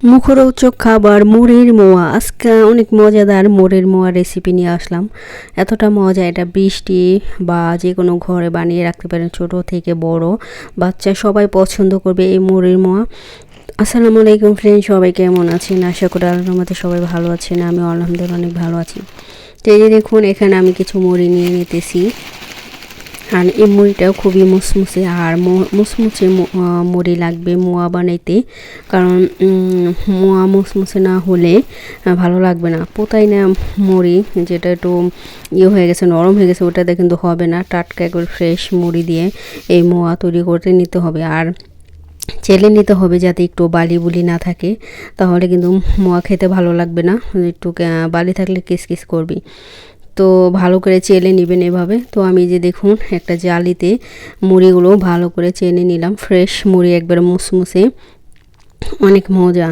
মুখরোচক খাবার মুড়ির মোয়া। আজকে অনেক মজাদার মুড়ির মোয়া রেসিপি নিয়ে আসলাম। এতটা মজা, এটা বৃষ্টি বা যে কোনো ঘরে বানিয়ে রাখতে পারেন, ছোট থেকে বড় বাচ্চা সবাই পছন্দ করবে এই মুড়ির মোয়া। আসসালামু আলাইকুম ফ্রেন্ড, সবাই কেমন আছেন? আশা করি আল্লাহর রহমতে সবাই ভালো আছেন। আমি আলহামদুলিল্লাহ অনেক ভালো আছি। তো এই যে দেখুন, এখানে আমি কিছু মুড়ি নিয়ে নিতেছি। আর এই মুড়িটাও খুবই মুসমুসে, আর মুসমুসে মুড়ি লাগবে মোয়া বানাইতে, কারণ মোয়া মুসমুসে না হলে ভালো লাগবে না। পোতাই না মুড়ি যেটা একটু হয়ে গেছে, নরম হয়ে গেছে, ওটাতে কিন্তু হবে না। টাটকা একবার ফ্রেশ মুড়ি দিয়ে এই মোয়া তৈরি করতে নিতে হবে, আর চেলে নিতে হবে যাতে একটু বালি বুলি না থাকে, তাহলে কিন্তু মোয়া খেতে ভালো লাগবে না। একটু বালি থাকলে কিস করবি। তো ভালো করে চেলে নেবেন এভাবে। তো আমি যে দেখুন একটা জালিতে মুড়িগুলো ভালো করে চেনে নিলাম। ফ্রেশ মুড়ি একবার মুসমুসে, অনেক মজা।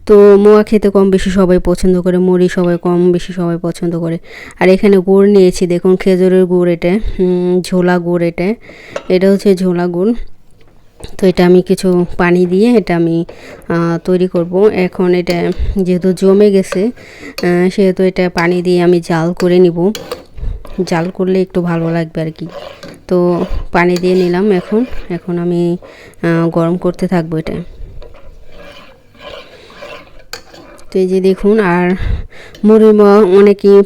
তো মোয়া খেতে কম বেশি সবাই পছন্দ করে, মুড়ি সবাই কম বেশি সবাই পছন্দ করে। আর এখানে গুড় নিয়েছি, দেখুন খেজুরের গুড়, এটা ঝোলা গুড়, এটা হচ্ছে ঝোলা গুড়। তো এটা আমি কিছু পানি দিয়ে এটা আমি তৈরি করব। এখন এটা যেহেতু জমে গেছে, সেহেতু এটা পানি দিয়ে আমি জাল করে নিব। জাল করলে একটু ভালো লাগবে আর কি। তো পানি দিয়ে নিলাম। এখন আমি গরম করতে থাকবো এটা। তো এই যে দেখুন, আর মুড়ির মোয়া অনেকেই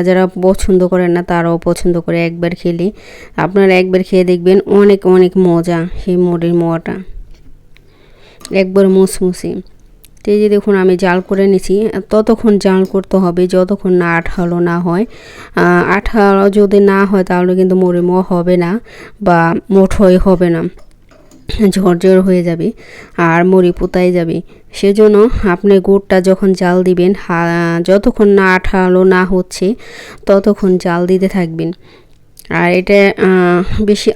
যারা পছন্দ করেন না তারাও পছন্দ করে। একবার খেলে, আপনারা একবার খেয়ে দেখবেন, অনেক অনেক মজা সেই মুড়ির মোয়াটা, একবার মুসমুসি। তো এই যে দেখুন আমি জাল করে নিছি। ততক্ষণ জাল করতে হবে যতক্ষণ না আঠালো না হয়। আঠালো যদি না হয় তাহলে কিন্তু মুড়ির মোয়া হবে না, বা মুঠোই হবে না, ঝরঝর হয়ে যাবে আর মুড়ি পোতাই যাবে। সেজন্য আপনি গুড়টা যখন জাল দিবেন, যতক্ষণ না আঠালো না হচ্ছে ততক্ষণ জাল দিতে থাকবেন। আর এটা বেশি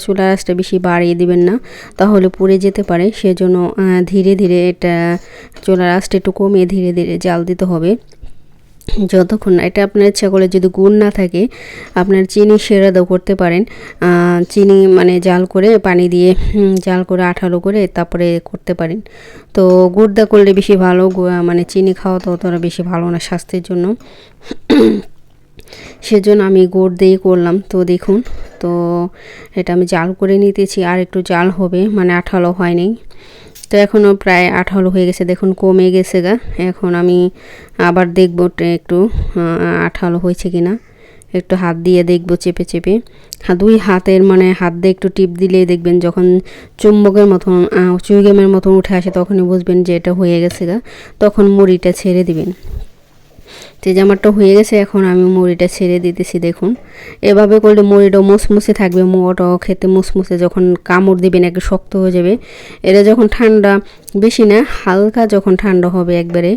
চুলার আঁচটা বেশি বাড়িয়ে দিবেন না, তাহলে পুড়ে যেতে পারে। সেজন্য ধীরে ধীরে এটা চুলার আঁচটা একটু কমিয়ে ধীরে ধীরে জাল দিতে হবে। যতক্ষণ এটা আপনার ইচ্ছা করলে, যদি গুড় না থাকে আপনার চিনি সেরাদাও করতে পারেন। চিনি মানে জাল করে পানি দিয়ে জাল করে আঠালো করে তারপরে করতে পারেন। তো গুড় দা করলে বেশি ভালো, মানে চিনি খাওয়া তো অতটা বেশি ভালো না স্বাস্থ্যের জন্য। সেজন্য আমি গুড় দিয়েই করলাম। তো দেখুন, তো এটা আমি জাল করে নিতেছি, আর একটু জাল হবে, মানে আঠালো হয়নি। তো এখনও প্রায় আঠালো হয়ে গেছে, দেখুন কমে গেছে গা। এখন আমি আবার দেখব একটু আঠালো হয়েছে কিনা, একটু হাত দিয়ে দেখব চেপে চেপে। দুই হাতের মানে হাত দিয়ে একটু টিপ দিলেই দেখবেন যখন চুম্বকের মতন চুইগেমের মতন উঠে আসে, তখনই বুঝবেন যে এটা হয়ে গেছে গা। তখন মুড়িটা ছেড়ে দিবেন। তো জামারটা হয়ে গেছে, এখন আমি মুড়িটা ছেড়ে দিতেছি। দেখুন এভাবে করলে মুড়িটাও মুসমুসে থাকবে, মোয়াটাও খেতে মুসমুসে। যখন কামড় দিবেন একটু শক্ত হয়ে যাবে। এটা যখন ঠান্ডা, বেশি না হালকা যখন ঠান্ডা হবে একবারে,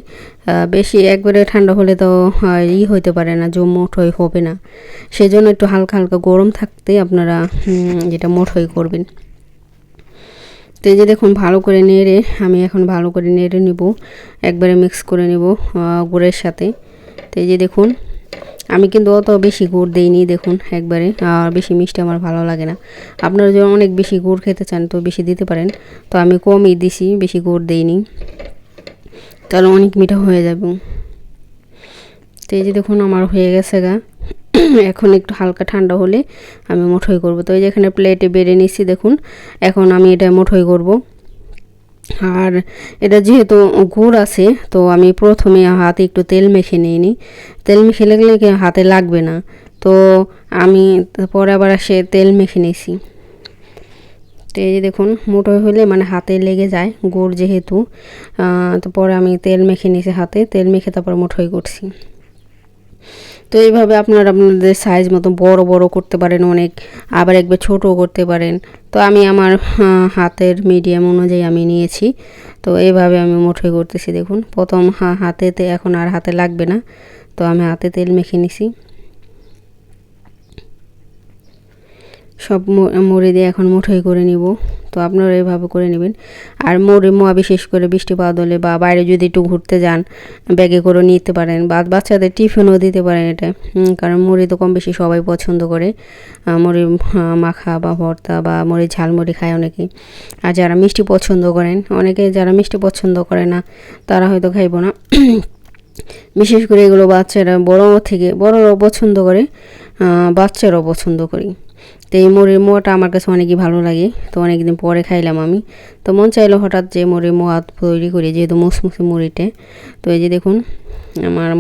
বেশি একবারে ঠান্ডা হলে তো হইতে পারে না, মোটই হবে না। সেজন্য একটু হালকা হালকা গরম থাকতে আপনারা যেটা মোটই করবেন। তো এই যে দেখুন ভালো করে নেড়ে, আমি এখন ভালো করে নেড়ে নিব, একবারে মিক্স করে নিব গুড়ের সাথে। তো এই যে দেখুন আমি কিন্তু অত বেশি গুড় দিইনি, দেখুন একবারে। আর বেশি মিষ্টি আমার ভালো লাগে না। আপনারা যদি অনেক বেশি গুড় খেতে চান তো বেশি দিতে পারেন। তো আমি কমই দিছি, বেশি গুড় দিইনি, তাহলে অনেক মিঠা হয়ে যাবে। তো এই যে দেখুন আমার হয়ে গেছে গা। এখন একটু হালকা ঠান্ডা হলে আমি মুঠোই করব। তো এই যে এখানে প্লেটে বেড়ে নিচ্ছি, দেখুন এখন আমি এটা মুঠোই করব। আর এটা যেহেতু গুড় আছে, তো আমি প্রথমে হাতে একটু তেল মেখে নিই। তেল মেখে লাগলে হাতে লাগবে না, তো আমি পরে আবার তেল মেখে নিয়েছি। তো এই যে দেখুন মোটর হলে মানে হাতে লেগে যায় গুড় যেহেতু, তো পরে আমি তেল মেখে নিয়েছি, হাতে তেল মেখে তারপর মুঠোই করছি। তো এইভাবে আপনারা আপনাদের সাইজ মতো বড় বড় করতে পারেন অনেক, আবার একবার ছোটও করতে পারেন। তো আমি আমার হাতের মিডিয়াম অনুযায়ী আমি নিয়েছি। তো এইভাবে আমি মুঠোই করতেছি। দেখুন প্রথম হাতেতে, এখন আর হাতে লাগবে না, তো আমি হাতে তেল মেখে নিছি। সব মুড়ি দিয়ে এখন মুঠোই করে নিব। তো তো আপনারা এভাবে করে নেবেন। আর মুড়ি মোয়া বিশেষ করে বৃষ্টি বাদলে বা বাইরে যদি একটু ঘুরতে যান ব্যাগে করে নিতে পারেন, বা বাচ্চাদের টিফিনও দিতে পারেন এটা। কারণ মুড়ি তো কম বেশি সবাই পছন্দ করে, মুড়ি মাখা বা ভর্তা বা মুড়ি ঝালমুড়ি খায় অনেকে। আর যারা মিষ্টি পছন্দ করেন, অনেকে যারা মিষ্টি পছন্দ করে না তারা হয়তো খাইব না। বিশেষ করে এগুলো বাচ্চারা বড়রাও পছন্দ করে, বাচ্চারাও পছন্দ করি। তো এই মুড়ির মোয়াটা আমার কাছে অনেকই ভালো লাগে, তো অনেকদিন পরে খাইলাম আমি। তো মন চাইলো হঠাৎ যে মুড়ির মোয়া তৈরি করি, যেহেতু মুসমুসে মুড়িতে। তো এই যে দেখুন আমার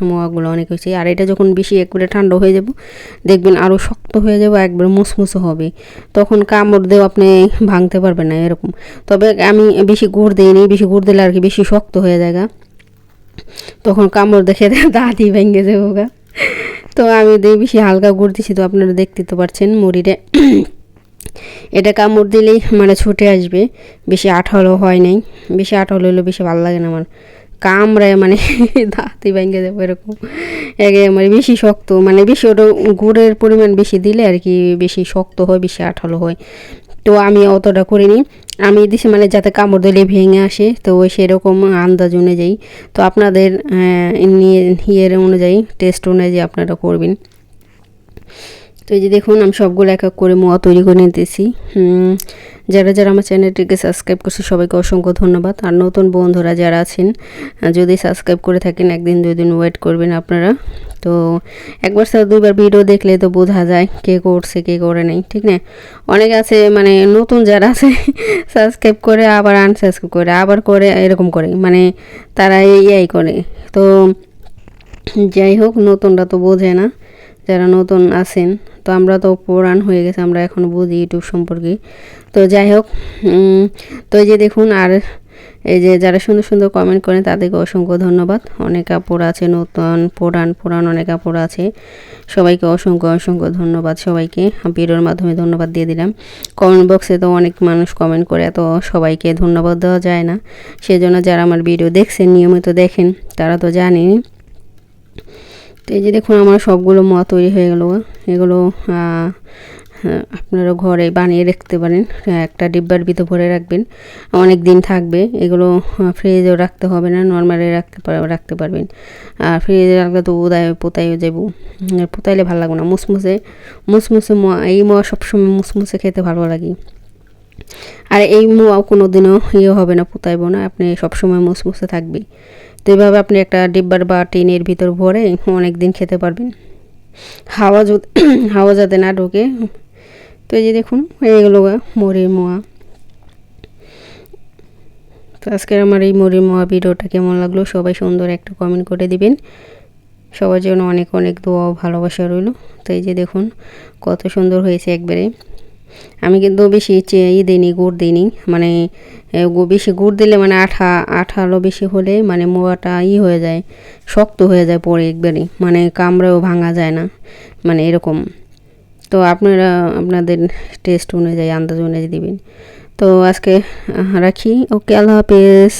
মোয়াগুলো অনেক হয়েছে। আর এটা যখন বেশি একবারে ঠান্ডা হয়ে যাব দেখবেন আরও শক্ত হয়ে যাবে, একবার মুসমুসে হবে, তখন কামড় দিয়েও আপনি ভাঙতে পারবেন না এরকম। তবে আমি বেশি গুড় দিইনি, বেশি গুড় দিলে আর কি বেশি শক্ত হয়ে যায়, তখন কামড় দেখে দাঁতই ভেঙে যাবো গা। তো আমি বেশি হালকা গুড় দিছি, তো আপনারা দেখতে তো পাচ্ছেন মুড়িটা এটা কামড় দিলেই মানে ছুটে আসবে, বেশি আঠালো হয় নাই। বেশি আঠালো হলে বেশি ভালো লাগে না আমার, কামড়ায় মানে দাঁতই ভেঙে যাবো এরকম। মানে বেশি শক্ত, মানে বেশি ওটা গুড়ের পরিমাণ বেশি দিলে আর কি বেশি শক্ত হয়, বেশি আঠালো হয়। তো আমি অতটা করিনি, আমি দিছি মানে যাতে কামড় দিলে ভেঙে আসে, তো সেরকম আন্দাজ অনুযায়ী। তো আপনাদের ইয়ের অনুযায়ী, টেস্ট অনুযায়ী আপনারা করবেন। তো এই যে দেখুন আমি সবগুলো এক এক করে মোয়া তৈরি করে নিতেছি। যারা যারা আমার চ্যানেলটিকে সাবস্ক্রাইব করছে সবাইকে অসংখ্য ধন্যবাদ। আর নতুন বন্ধুরা যারা আছেন, যদি সাবস্ক্রাইব করে থাকেন একদিন দুদিন ওয়েট করবেন আপনারা। তো একবার স্যার দুইবার ভিডিও দেখলে তো বোঝা যায় কে করছে কে করে নাই, ঠিক না? অনেকে আছে মানে নতুন যারা আছে সাবস্ক্রাইব করে আবার আনসাবস্ক্রাইব করে আবার করে, এরকম করে, মানে তারা এই করে। তো যাই হোক, নতুনরা তো বোঝে না, যারা নতুন আছেন। তো আমরা তো পুরান হয়ে গেছে, আমরা এখন বুঝি ইউটিউব সম্পর্কে। তো যাই হোক, তো এই যে দেখুন, আর এই যে যারা সুন্দর সুন্দর কমেন্ট করেন তাদেরকে অসংখ্য ধন্যবাদ। অনেক আপুরা আছে নতুন, পুরান অনেক আপুরা আছে, সবাইকে অসংখ্য অসংখ্য ধন্যবাদ। সবাইকে ভিডিওর মাধ্যমে ধন্যবাদ দিয়ে দিলাম। কমেন্ট বক্সে তো অনেক মানুষ কমেন্ট করে, এত সবাইকে ধন্যবাদ দেওয়া যায় না। সেজন্য যারা আমার ভিডিও দেখছেন, নিয়মিত দেখেন, তারা তো জানেন। তো এই যে দেখুন আমার সবগুলো মোয়া তৈরি হয়ে গেল। এগুলো আপনারা ঘরে বানিয়ে রাখতে পারেন, একটা ডিব্বার ভিতরে ভরে রাখবেন, অনেক দিন থাকবে। এগুলো ফ্রিজেও রাখতে হবে না, নর্মালি রাখতে পারবেন। আর ফ্রিজে রাখলে তো পোতাইও যাব, পোতাইলে ভালো লাগবে না। মুসমুসে মোয়া, এই মোয়া সবসময় মুসমুসে খেতে ভালো লাগে। আর এই মোয়াও কোনো দিনও হবে না, পোতাইব না, আপনি সবসময় মুসমুসে থাকবে। তো এইভাবে আপনি একটা ডিব্বার বা টিনের ভিতর ভরে অনেক দিন খেতে পারবেন, হাওয়া যাতে না ঢোকে। তো এই যে দেখুন এইগুলো মুড়ির মোয়া। তো আজকের আমার এই মুড়ির মোয়া ভিডিওটা কেমন লাগলো সবাই সুন্দর একটা কমেন্ট করে দিবেন। সবার জন্য অনেক অনেক দোয়া ও ভালোবাসা রইল। তো এই যে দেখুন কত সুন্দর হয়েছে একবারে। আমি কিন্তু বেশি দিইনি, গুড় দিইনি, মানে বেশি গুড় দিলে মানে আঠালো বেশি হলে মানে মোয়াটা হয়ে যায়, শক্ত হয়ে যায় পরে একবারে, মানে কামড়েও ভাঙা যায় না, মানে এরকম। তো আপনারা আপনাদের টেস্ট অনুযায়ী, আন্দাজ অনুযায়ী দিবেন। তো আজকে রাখি, ওকে, আল্লাহ হাফেজ।